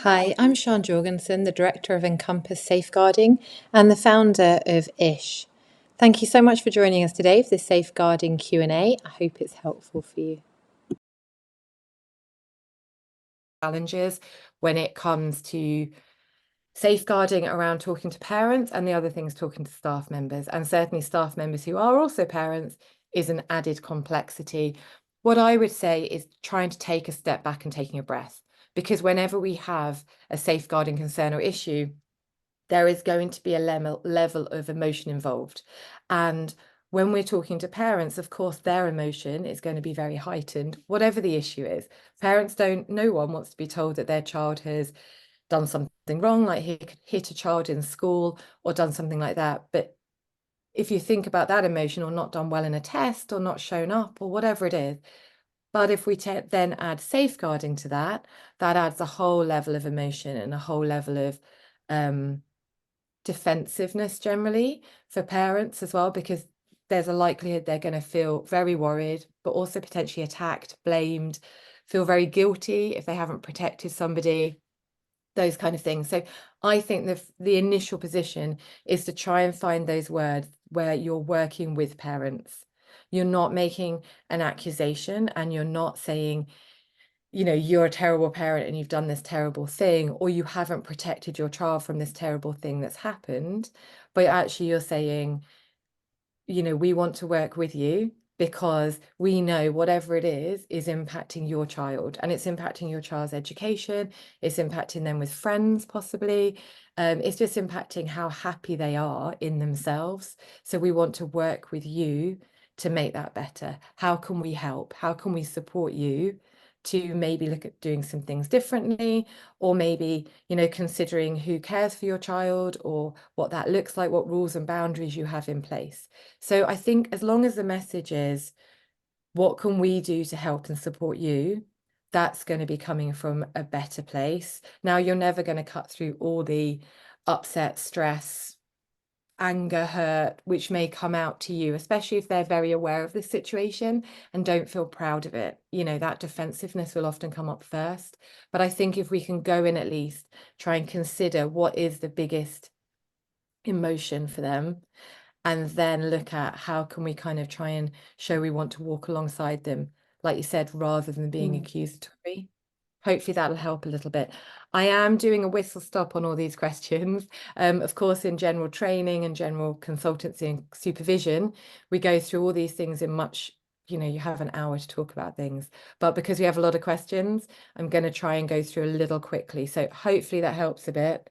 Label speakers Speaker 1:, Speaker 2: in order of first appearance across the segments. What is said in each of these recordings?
Speaker 1: Hi, I'm Sian Jorgensen, the Director of Encompass Safeguarding and the founder of ISSSH. Thank you so much for joining us today for this safeguarding Q&A. I hope it's helpful for you. Challenges when it comes to safeguarding around talking to parents, and the other thing is talking to staff members, and certainly staff members who are also parents is an added complexity. What I would say is trying to take a step back and taking a breath, because whenever we have a safeguarding concern or issue, there is going to be a level of emotion involved. And when we're talking to parents, of course, their emotion is going to be very heightened, whatever the issue is. No one wants to be told that their child has done something wrong, like he could hit a child in school or done something like that. But if you think about that emotion, or not done well in a test, or not shown up, or whatever it is, but if we then add safeguarding to that, that adds a whole level of emotion and a whole level of defensiveness generally for parents as well, because there's a likelihood they're going to feel very worried, but also potentially attacked, blamed, feel very guilty if they haven't protected somebody, those kind of things. So I think the initial position is to try and find those words where you're working with parents. You're not making an accusation, and you're not saying, you're a terrible parent and you've done this terrible thing, or you haven't protected your child from this terrible thing that's happened. But actually you're saying, we want to work with you because we know whatever it is impacting your child, and it's impacting your child's education. It's impacting them with friends, possibly. It's just impacting how happy they are in themselves. So we want to work with you to make that better. How can we help? How can we support you to maybe look at doing some things differently, or maybe, considering who cares for your child, or what that looks like, what rules and boundaries you have in place. So I think as long as the message is, what can we do to help and support you, that's going to be coming from a better place. Now, you're never going to cut through all the upset, stress, anger, hurt, which may come out to you, especially if they're very aware of the situation and don't feel proud of it. That defensiveness will often come up first. But I think if we can go in, at least try and consider what is the biggest emotion for them, and then look at how can we kind of try and show we want to walk alongside them, like you said, rather than being accusatory. Hopefully that'll help a little bit. I am doing a whistle stop on all these questions. Of course, in general training and general consultancy and supervision, we go through all these things in much, you have an hour to talk about things. But because we have a lot of questions, I'm going to try and go through a little quickly. So hopefully that helps a bit.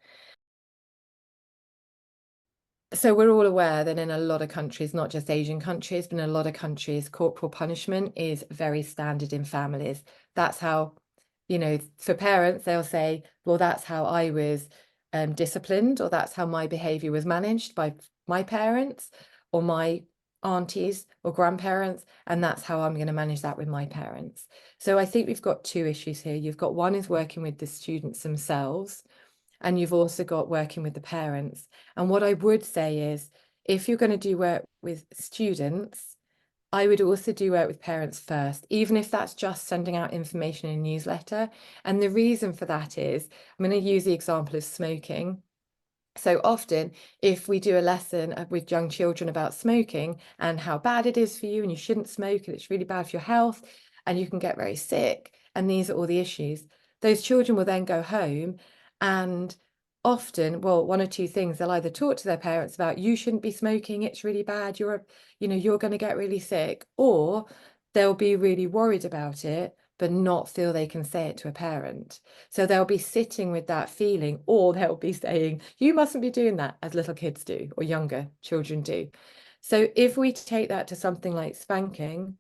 Speaker 1: So we're all aware that in a lot of countries, not just Asian countries, but in a lot of countries, corporal punishment is very standard in families. That's how, for parents, they'll say, well, that's how I was disciplined, or that's how my behavior was managed by my parents or my aunties or grandparents, and that's how I'm going to manage that with my parents. So I think we've got two issues here. You've got one is working with the students themselves, and you've also got working with the parents. And what I would say is, if you're going to do work with students, I would also do work with parents first, even if that's just sending out information in a newsletter. And the reason for that is, I'm going to use the example of smoking. So often, if we do a lesson with young children about smoking and how bad it is for you, and you shouldn't smoke, and it's really bad for your health, and you can get very sick, and these are all the issues, those children will then go home, and often, well, one or two things, they'll either talk to their parents about, you shouldn't be smoking, it's really bad, you're going to get really sick, or they'll be really worried about it but not feel they can say it to a parent. So they'll be sitting with that feeling, or they'll be saying, you mustn't be doing that, as little kids do, or younger children do. So if we take that to something like spanking,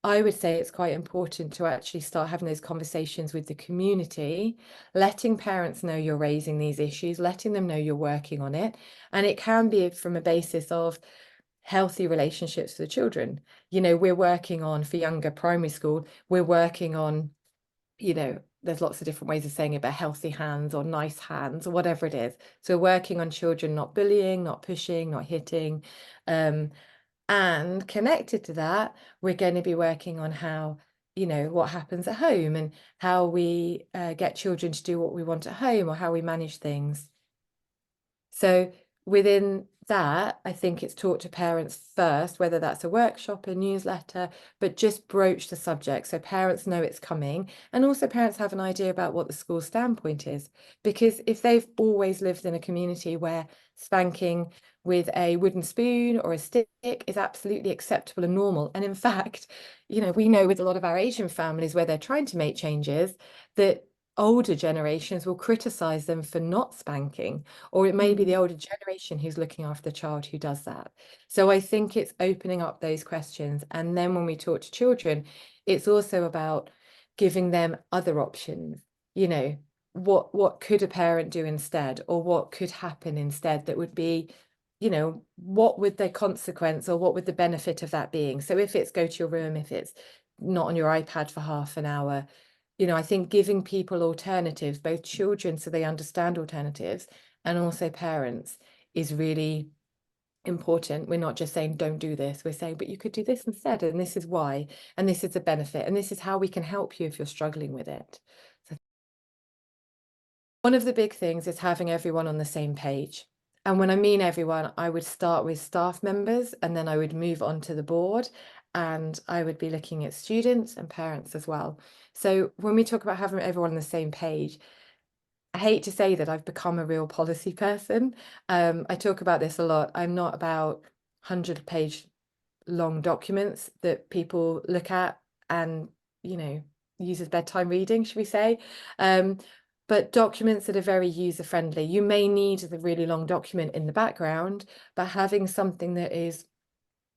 Speaker 1: I would say it's quite important to actually start having those conversations with the community, letting parents know you're raising these issues, letting them know you're working on it. And it can be from a basis of healthy relationships for the children. We're working on, for younger primary school, we're working on, there's lots of different ways of saying it, but healthy hands or nice hands or whatever it is. So we're working on children not bullying, not pushing, not hitting. And connected to that, we're going to be working on how you know, what happens at home and how we get children to do what we want at home or how we manage things. So within that, I think it's taught to parents first, whether that's a workshop, a newsletter, but just broach the subject so parents know it's coming. And also parents have an idea about what the school standpoint is. Because if they've always lived in a community where spanking with a wooden spoon or a stick is absolutely acceptable and normal. And in fact, you know, we know with a lot of our Asian families where they're trying to make changes that older generations will criticize them for not spanking, or it may be the older generation who's looking after the child who does that. So I think it's opening up those questions. And then when we talk to children, it's also about giving them other options. You know, what could a parent do instead, or what could happen instead that would be, you know, what would the consequence or what would the benefit of that being? So if it's go to your room, if it's not on your iPad for half an hour, you know, I think giving people alternatives, both children so they understand alternatives and also parents, is really important. We're not just saying don't do this, we're saying but you could do this instead, and this is why, and this is the benefit, and this is how we can help you if you're struggling with it. So one of the big things is having everyone on the same page. And when I mean everyone, I would start with staff members and then I would move on to the board, and I would be looking at students and parents as well. So when we talk about having everyone on the same page, I hate to say that I've become a real policy person. I talk about this a lot. I'm not about 100-page long documents that people look at and, you know, use as bedtime reading, should we say? But documents that are very user friendly. You may need the really long document in the background, but having something that is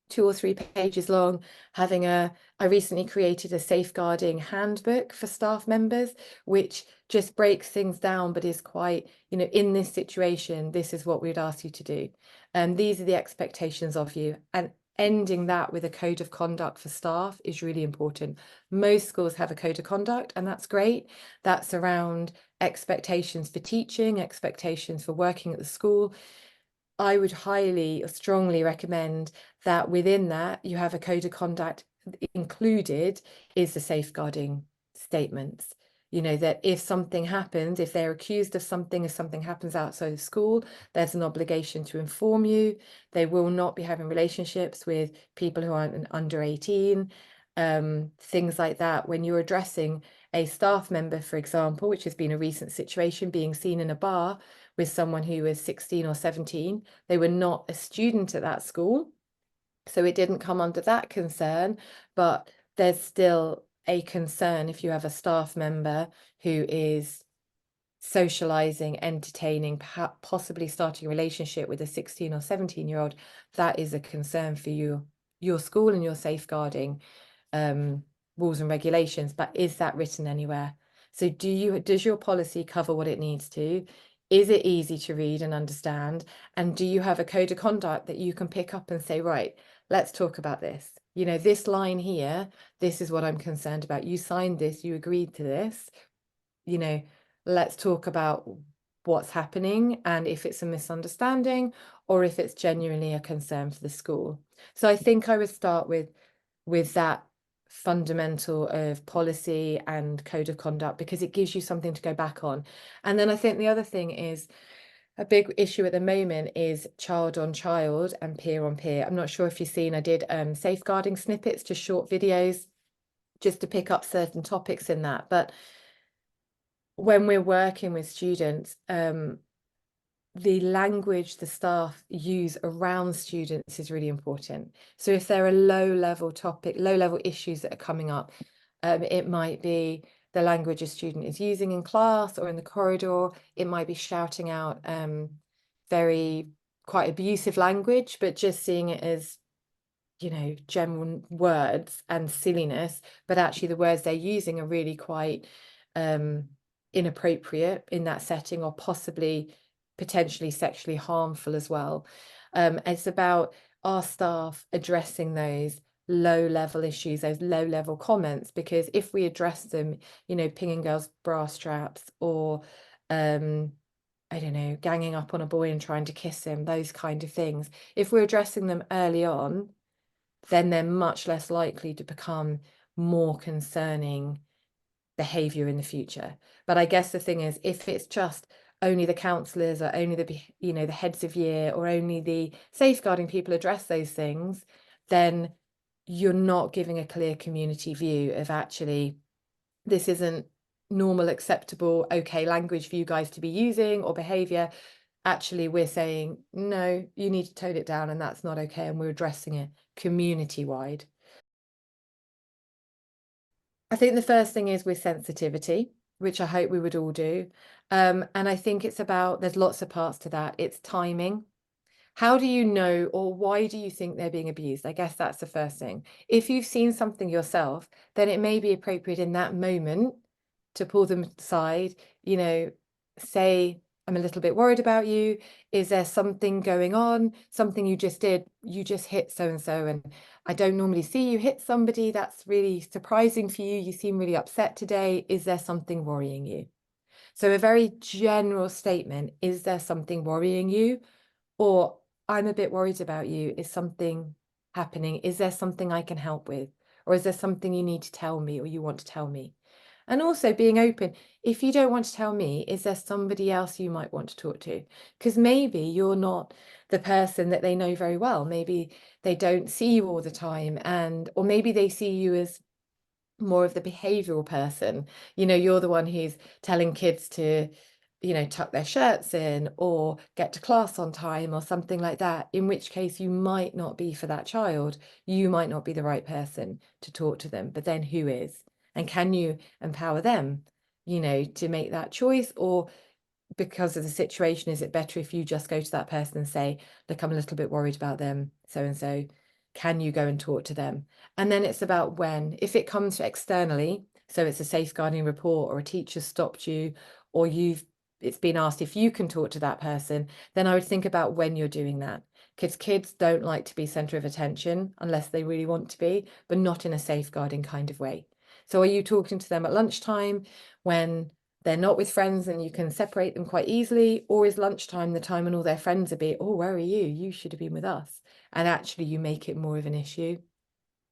Speaker 1: 2 or 3 pages long, I recently created a safeguarding handbook for staff members, which just breaks things down, but is quite, you know, in this situation, this is what we'd ask you to do. And these are the expectations of you. And ending that with a code of conduct for staff is really important. Most schools have a code of conduct, and that's great. That's around expectations for teaching, expectations for working at the school. I would highly or strongly recommend that within that you have a code of conduct. Included is the safeguarding statements. You know, that if something happens, if they're accused of something, if something happens outside of school, there's an obligation to inform you. They will not be having relationships with people who aren't under 18, things like that. When you're addressing a staff member, for example, which has been a recent situation, being seen in a bar with someone who was 16 or 17, they were not a student at that school, so it didn't come under that concern, but there's still a concern if you have a staff member who is socializing, entertaining, perhaps possibly starting a relationship with a 16 or 17-year-old. That is a concern for you, your school and your safeguarding rules and regulations. But is that written anywhere? So does your policy cover what it needs to? Is it easy to read and understand? And do you have a code of conduct that you can pick up and say, right, let's talk about this. You know, this line here, this is what I'm concerned about. You signed this, you agreed to this. You know, let's talk about what's happening and if it's a misunderstanding or if it's genuinely a concern for the school. So I think I would start with that fundamental of policy and code of conduct, because it gives you something to go back on. And then I think the other thing is, a big issue at the moment is child on child and peer on peer. I'm not sure if you've seen, I did safeguarding snippets, just short videos, just to pick up certain topics in that. But when we're working with students, the language the staff use around students is really important. So if there are low-level issues that are coming up, it might be the language a student is using in class or in the corridor. It might be shouting out very quite abusive language, but just seeing it as, you know, general words and silliness, but actually the words they're using are really quite inappropriate in that setting, or possibly potentially sexually harmful as well. It's about our staff addressing those low-level issues, those low-level comments, because if we address them, you know, pinging girls' bra straps, or I don't know, ganging up on a boy and trying to kiss him, those kind of things, if we're addressing them early on, then they're much less likely to become more concerning behavior in the future. But I guess the thing is, if it's just only the counselors or only the heads of year or only the safeguarding people address those things, then you're not giving a clear community view of actually this isn't normal, acceptable, okay language for you guys to be using or behavior. Actually, we're saying, no, you need to tone it down and that's not okay. And we're addressing it community wide. I think the first thing is with sensitivity, which I hope we would all do. And I think it's about, there's lots of parts to that. It's timing. How do you know, or why do you think they're being abused? I guess that's the first thing. If you've seen something yourself, then it may be appropriate in that moment to pull them aside, say, I'm a little bit worried about you. Is there something going on? Something you just did? You just hit so and so, and I don't normally see you hit somebody. That's really surprising for you. You seem really upset today. Is there something worrying you? So a very general statement, is there something worrying you? Or I'm a bit worried about you. Is something happening? Is there something I can help with? Or is there something you need to tell me or you want to tell me? And also being open. If you don't want to tell me, is there somebody else you might want to talk to? Because maybe you're not the person that they know very well. Maybe they don't see you all the time, or maybe they see you as more of the behavioral person. You're the one who's telling kids to, tuck their shirts in or get to class on time or something like that, in which case you might not be for that child. You might not be the right person to talk to them, but then who is? And can you empower them, to make that choice? Or because of the situation, is it better if you just go to that person and say, look, I'm a little bit worried about them, so and so, can you go and talk to them? And then it's about when. If it comes externally, so it's a safeguarding report or a teacher stopped you, or it's been asked if you can talk to that person, then I would think about when you're doing that. Because kids don't like to be center of attention unless they really want to be, but not in a safeguarding kind of way. So are you talking to them at lunchtime when they're not with friends and you can separate them quite easily? Or is lunchtime the time when all their friends are oh, where are you? You should have been with us. And actually you make it more of an issue.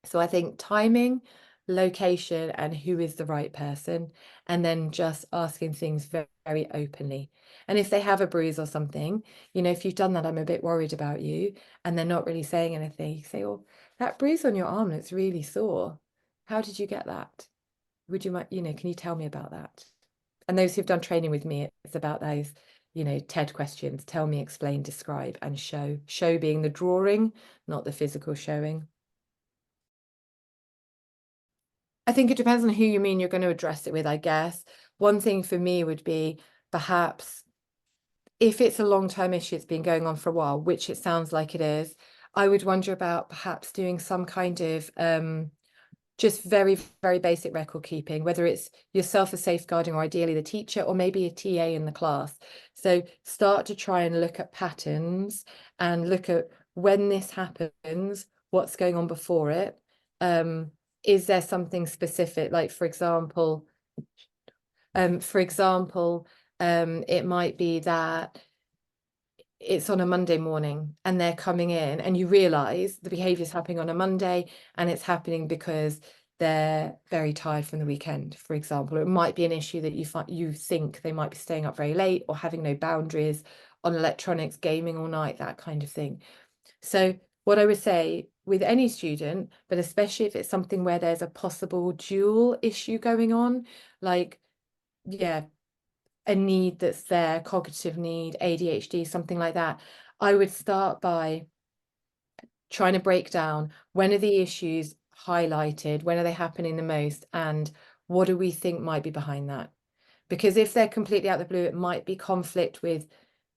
Speaker 1: So I think timing, location, and who is the right person, and then just asking things very, very openly. And if they have a bruise or something, if you've done that, I'm a bit worried about you, and they're not really saying anything, you say, oh, that bruise on your arm looks really sore. How did you get that? Would you mind, can you tell me about that? And those who've done training with me, it's about those, TED questions: tell me, explain, describe, and show. Show being the drawing, not the physical showing. I think it depends on who you mean you're going to address it with, I guess. One thing for me would be perhaps if it's a long-term issue, it's been going on for a while, which it sounds like it is, I would wonder about perhaps doing some kind of just very, very basic record keeping, whether it's yourself as safeguarding or ideally the teacher or maybe a TA in the class. So start to try and look at patterns and look at when this happens, what's going on before it. Is there something specific? Like, for example, it might be that it's on a Monday morning and they're coming in and you realize the behavior is happening on a Monday and it's happening because they're very tired from the weekend, for example. It might be an issue that you think they might be staying up very late or having no boundaries on electronics, gaming all night, that kind of thing. So what I would say with any student, but especially if it's something where there's a possible dual issue going on, like, yeah, a need that's there, cognitive need, ADHD, something like that, I would start by trying to break down when are the issues highlighted, when are they happening the most, and what do we think might be behind that? Because if they're completely out of the blue, it might be conflict with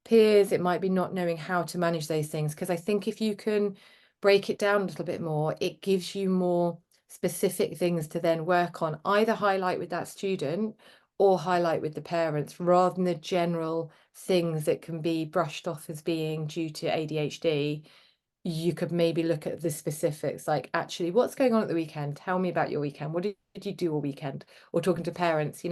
Speaker 1: peers, it might be not knowing how to manage those things. Because I think if you can break it down a little bit more, it gives you more specific things to then work on, either highlight with that student or highlight with the parents, rather than the general things that can be brushed off as being due to ADHD. You could maybe look at the specifics, like, actually, what's going on at the weekend? Tell me about your weekend. What did you do all weekend? Or talking to parents,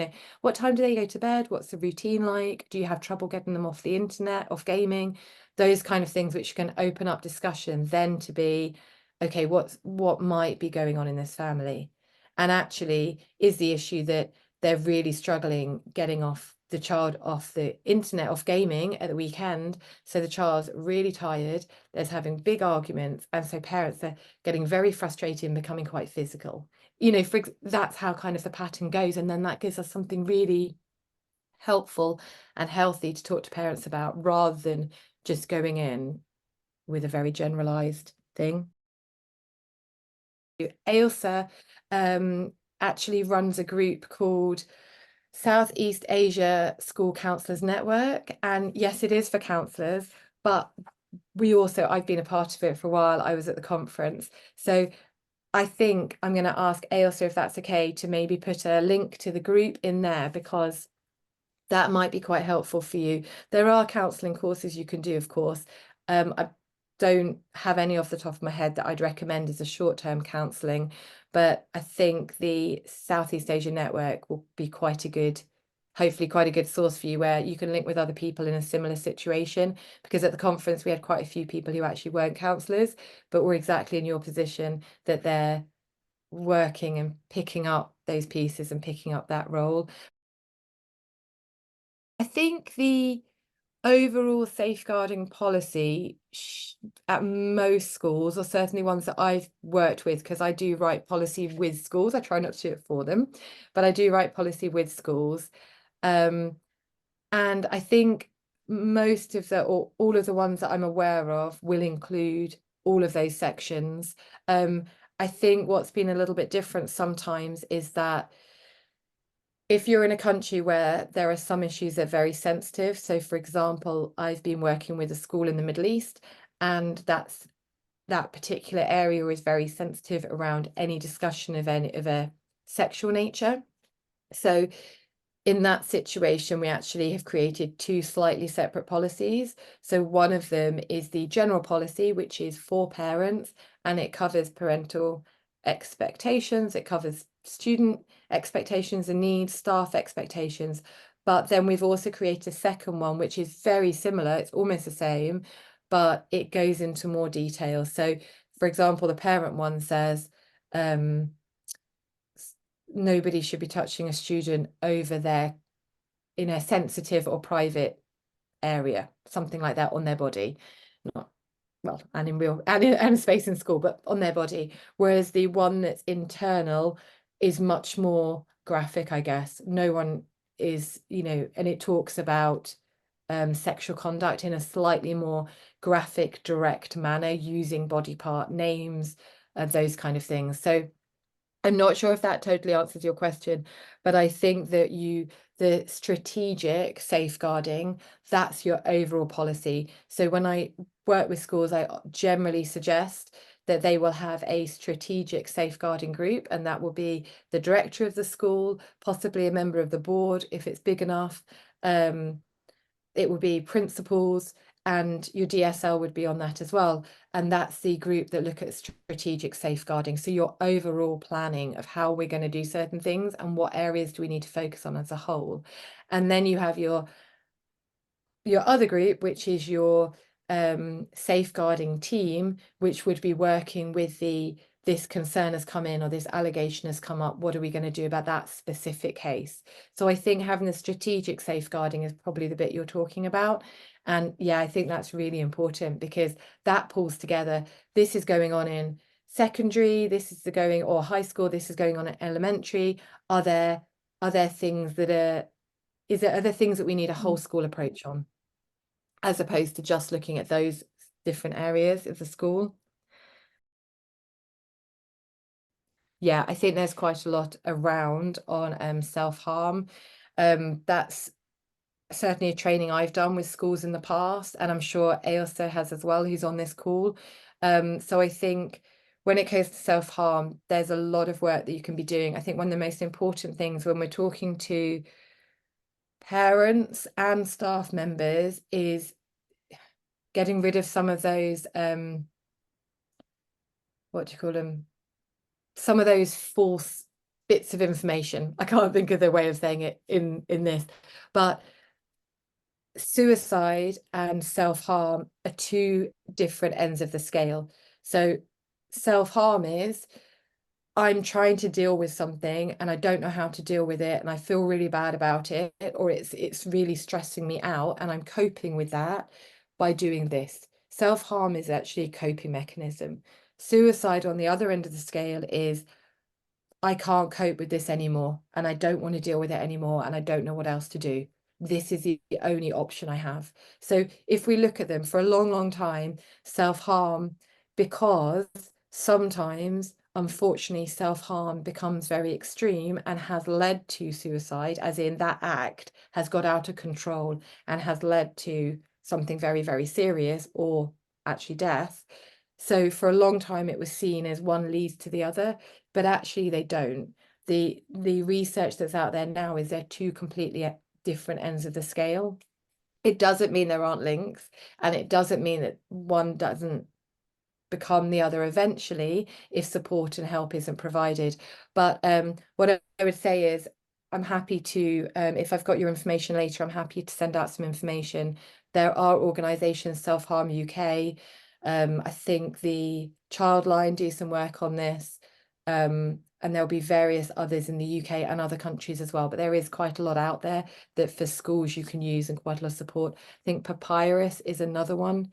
Speaker 1: what time do they go to bed? What's the routine like? Do you have trouble getting them off the internet, off gaming? Those kind of things which can open up discussion then to be, okay, what might be going on in this family? And actually, is the issue that they're really struggling getting the child off the internet, off gaming at the weekend. So the child's really tired, there's having big arguments, and so parents are getting very frustrated and becoming quite physical. That's how kind of the pattern goes. And then that gives us something really helpful and healthy to talk to parents about, rather than just going in with a very generalized thing. Ailsa actually runs a group called Southeast Asia School Counselors Network. And yes, it is for counselors, but I've been a part of it for a while. I was at the conference. So I think I'm going to ask Ailsa if that's okay to maybe put a link to the group in there, because that might be quite helpful for you. There are counselling courses you can do, of course. I don't have any off the top of my head that I'd recommend as a short-term counselling, but I think the Southeast Asia Network will be hopefully quite a good source for you, where you can link with other people in a similar situation. Because at the conference we had quite a few people who actually weren't counsellors, but were exactly in your position, that they're working and picking up those pieces and picking up that role. I think the overall safeguarding policy at most schools, or certainly ones that I've worked with, because I do write policy with schools, I try not to do it for them, but I do write policy with schools. And I think most of or all of the ones that I'm aware of will include all of those sections. I think what's been a little bit different sometimes is that if you're in a country where there are some issues that are very sensitive, so for example, I've been working with a school in the Middle East, and that particular area is very sensitive around any discussion of a sexual nature. So in that situation, we actually have created two slightly separate policies. So one of them is the general policy, which is for parents, and it covers parental expectations, it covers student expectations and needs, staff expectations. But then we've also created a second one, which is very similar, it's almost the same, but it goes into more detail. So, for example, the parent one says, nobody should be touching a student over there in a sensitive or private area, something like that, on their body. Not well, and in space in school, but on their body. Whereas the one that's internal is much more graphic, I guess. No one is, and it talks about sexual conduct in a slightly more graphic, direct manner, using body part names and those kind of things. So I'm not sure if that totally answers your question, but I think that the strategic safeguarding, that's your overall policy. So when I work with schools, I generally suggest that they will have a strategic safeguarding group, and that will be the director of the school, possibly a member of the board if it's big enough. It would be principals, and your DSL would be on that as well. And that's the group that look at strategic safeguarding. So your overall planning of how we're going to do certain things and what areas do we need to focus on as a whole. And then you have your other group, which is your safeguarding team, which would be working with this concern has come in, or this allegation has come up, what are we going to do about that specific case? So I think having the strategic safeguarding is probably the bit you're talking about. And yeah, I think that's really important, because that pulls together, this is going on in secondary, or high school, this is going on at elementary. Are there things are there things that we need a whole school approach on, as opposed to just looking at those different areas of the school? Yeah, I think there's quite a lot around on self-harm. That's certainly a training I've done with schools in the past, and I'm sure Ailsa has as well, who's on this call. So I think when it comes to self-harm, there's a lot of work that you can be doing. I think one of the most important things when we're talking to parents and staff members is getting rid of some of those, what do you call them? Some of those false bits of information. I can't think of the way of saying it in this, but suicide and self-harm are two different ends of the scale. So self-harm is I'm trying to deal with something and I don't know how to deal with it and I feel really bad about it, or it's really stressing me out and I'm coping with that by doing this. Self-harm is actually a coping mechanism. Suicide on the other end of the scale is I can't cope with this anymore and I don't want to deal with it anymore and I don't know what else to do. This is the only option I have. So if we look at them for a long, long time, self-harm, because sometimes, unfortunately, self-harm becomes very extreme and has led to suicide, as in that act has got out of control and has led to something very, very serious or actually death. So for a long time, it was seen as one leads to the other, but actually they don't. The research that's out there now is they're two completely different ends of the scale. It doesn't mean there aren't links, and it doesn't mean that one doesn't become the other eventually if support and help isn't provided. But what I would say is I'm happy to, if I've got your information later, I'm happy to send out some information. There are organisations, Self-Harm UK. I think the Childline do some work on this. And there'll be various others in the UK and other countries as well. But there is quite a lot out there that for schools you can use and quite a lot of support. I think Papyrus is another one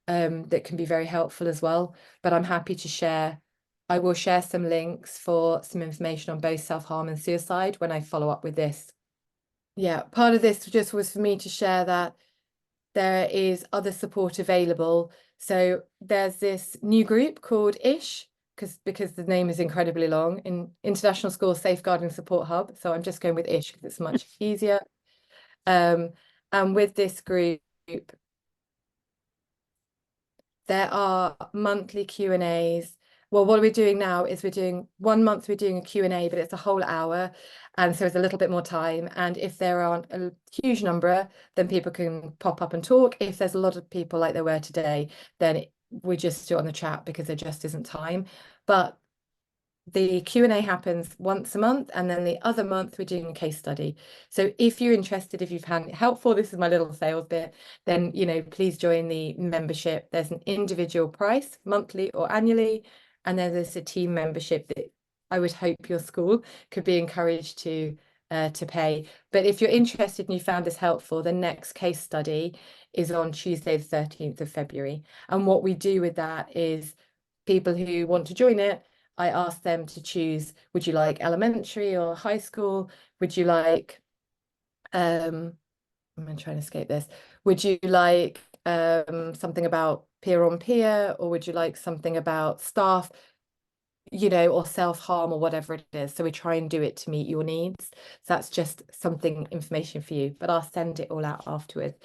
Speaker 1: that can be very helpful as well. But I'm happy to share. I will share some links for some information on both self-harm and suicide when I follow up with this. Yeah, part of this just was for me to share that there is other support available. So there's this new group called ISSSH, because the name is incredibly long, in International School Safeguarding Support Hub. So I'm just going with ISSSH because it's much easier. And with this group, there are monthly Q&As. Well, what we're doing now is we're doing 1 month, we're doing a Q&A, but it's a whole hour. And so it's a little bit more time. And if there aren't a huge number, then people can pop up and talk. If there's a lot of people like there were today, then we just do it on the chat because there just isn't time. But the Q&A happens once a month, and then the other month we're doing a case study. So if you're interested, if you've found it helpful, this is my little sales bit, then, please join the membership. There's an individual price, monthly or annually, and then there's a team membership that I would hope your school could be encouraged to pay. But if you're interested and you found this helpful, the next case study is on Tuesday, the 13th of February. And what we do with that is people who want to join it, I asked them to choose, would you like elementary or high school? Would you like, I'm trying to escape this. Would you like something about peer on peer, or would you like something about staff, or self-harm or whatever it is? So we try and do it to meet your needs. So that's just something, information for you, but I'll send it all out afterwards.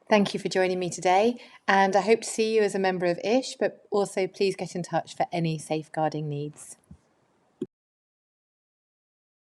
Speaker 1: Thank you for joining me today, and I hope to see you as a member of ISSSH, but also please get in touch for any safeguarding needs.